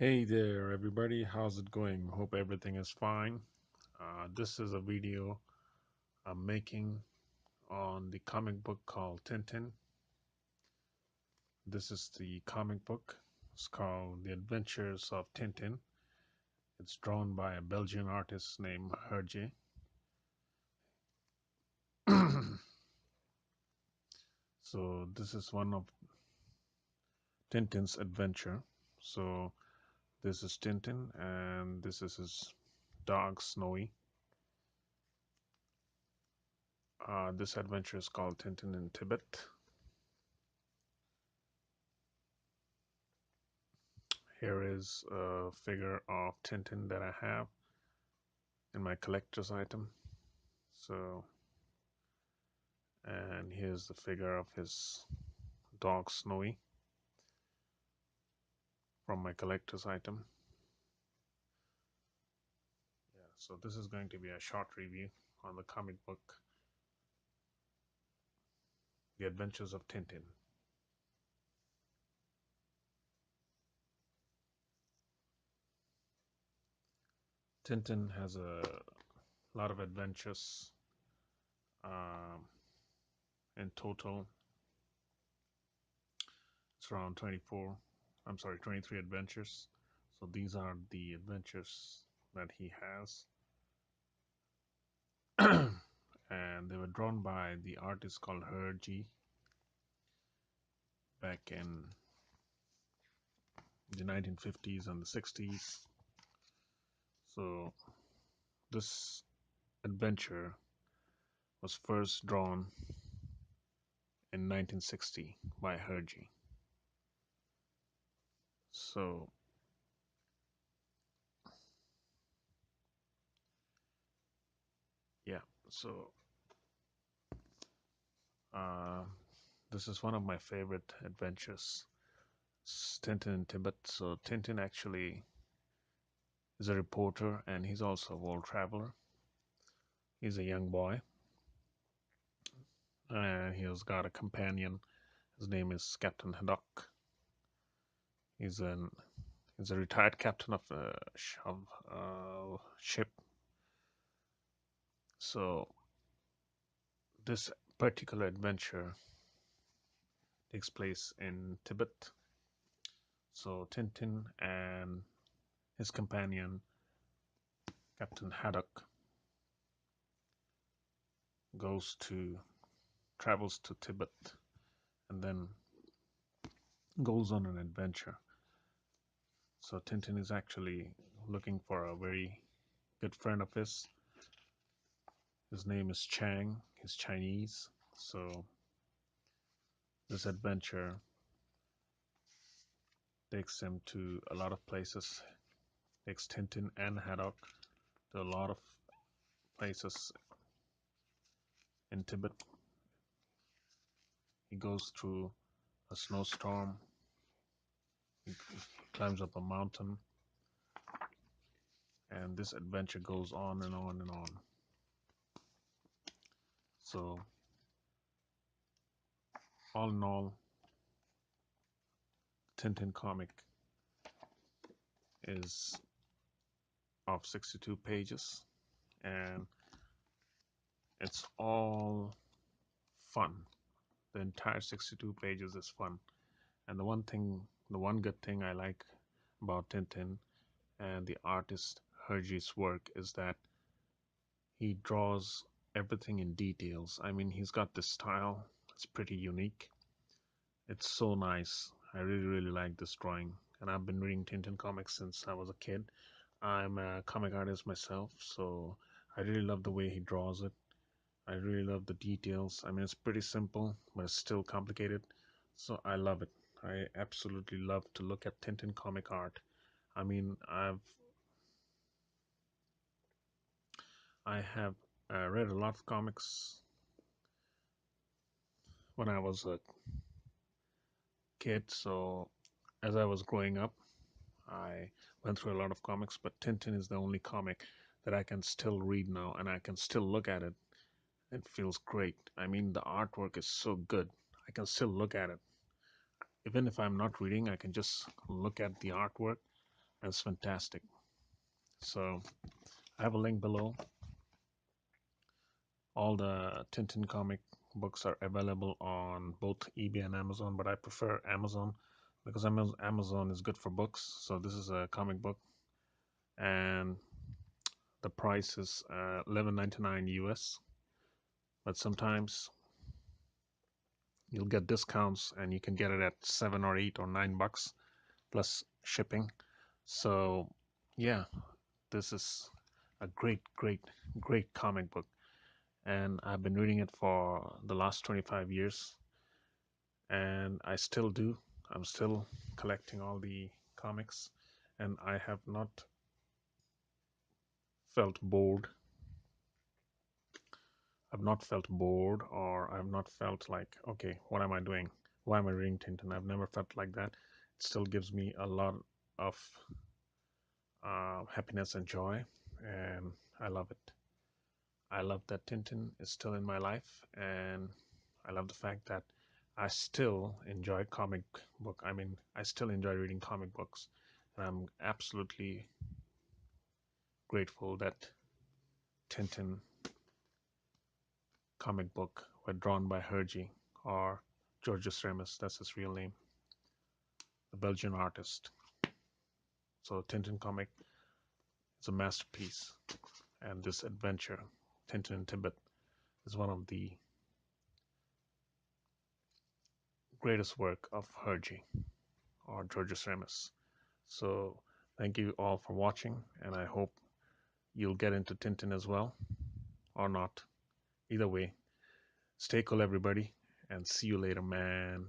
Hey there, everybody. How's it going? Hope everything is fine. This is a video I'm making on the comic book called Tintin. This is the comic book. It's called The Adventures of Tintin. It's drawn by a Belgian artist named Herge. So this is one of Tintin's adventure. So this is Tintin, and this is his dog Snowy. This adventure is called Tintin in Tibet. Here is a figure of Tintin that I have in my collector's item. So, and here's the figure of his dog Snowy from my collector's item. Yeah, so this is going to be a short review on the comic book, The Adventures of Tintin. Tintin has a lot of adventures. Um, in total, it's around 23 adventures. So these are the adventures that he has. And they were drawn by the artist called Herge back in the 1950s and the 60s. So this adventure was first drawn in 1960 by Herge. So yeah, so uh, this is one of my favorite adventures. It's Tintin in Tibet. So Tintin actually is a reporter and he's also a world traveler. He's a young boy and he has got a companion. His name is Captain Haddock. He's an he's a retired captain of a ship. So this particular adventure takes place in Tibet. So Tintin and his companion Captain Haddock travels to Tibet and then goes on an adventure. So Tintin is actually looking for a very good friend of his. His name is Chang. He's Chinese. So this adventure takes him to a lot of places. Takes Tintin and Haddock to a lot of places in Tibet. He goes through a snowstorm. He climbs up a mountain, and this adventure goes on and on and on. So, all in all, Tintin comic is of 62 pages, and it's all fun. The entire 62 pages is fun. And the one good thing I like about Tintin and the artist Hergé's work is that he draws everything in details. I mean, he's got this style. It's pretty unique. It's so nice. I really, really like this drawing. And I've been reading Tintin comics since I was a kid. I'm a comic artist myself, so I really love the way he draws it. I really love the details. I mean, it's pretty simple, but it's still complicated. So I love it. I absolutely love to look at Tintin comic art. I mean, I have read a lot of comics when I was a kid. So as I was growing up, I went through a lot of comics, but Tintin is the only comic that I can still read now and I can still look at it. It feels great. I mean, the artwork is so good. I can still look at it. Even if I'm not reading, I can just look at the artwork It's fantastic. So I have a link below. All the Tintin comic books are available on both eBay and Amazon, but I prefer Amazon because Amazon is good for books. So this is a comic book, and the price is $11.99 US. But sometimes you'll get discounts, and you can get it at $7 or $8 or $9 plus shipping. So yeah, this is a great comic book, and I've been reading it for the last 25 years, and I still do. I'm still collecting all the comics, and I have not felt bored. I've not felt bored, or I've not felt like, okay, what am I doing? Why am I reading Tintin? I've never felt like that. It still gives me a lot of happiness and joy, and I love it. I love that Tintin is still in my life, and I love the fact that I still enjoy comic book. I mean, I still enjoy reading comic books, and I'm absolutely grateful that Tintin comic book were drawn by Herge, or Georges Remus. That's his real name, the Belgian artist. So Tintin comic is a masterpiece, and this adventure, Tintin in Tibet, is one of the greatest work of Herge or Georges Remus. So thank you all for watching, and I hope you'll get into Tintin as well, or not. Either way, stay cool, everybody, and see you later, man.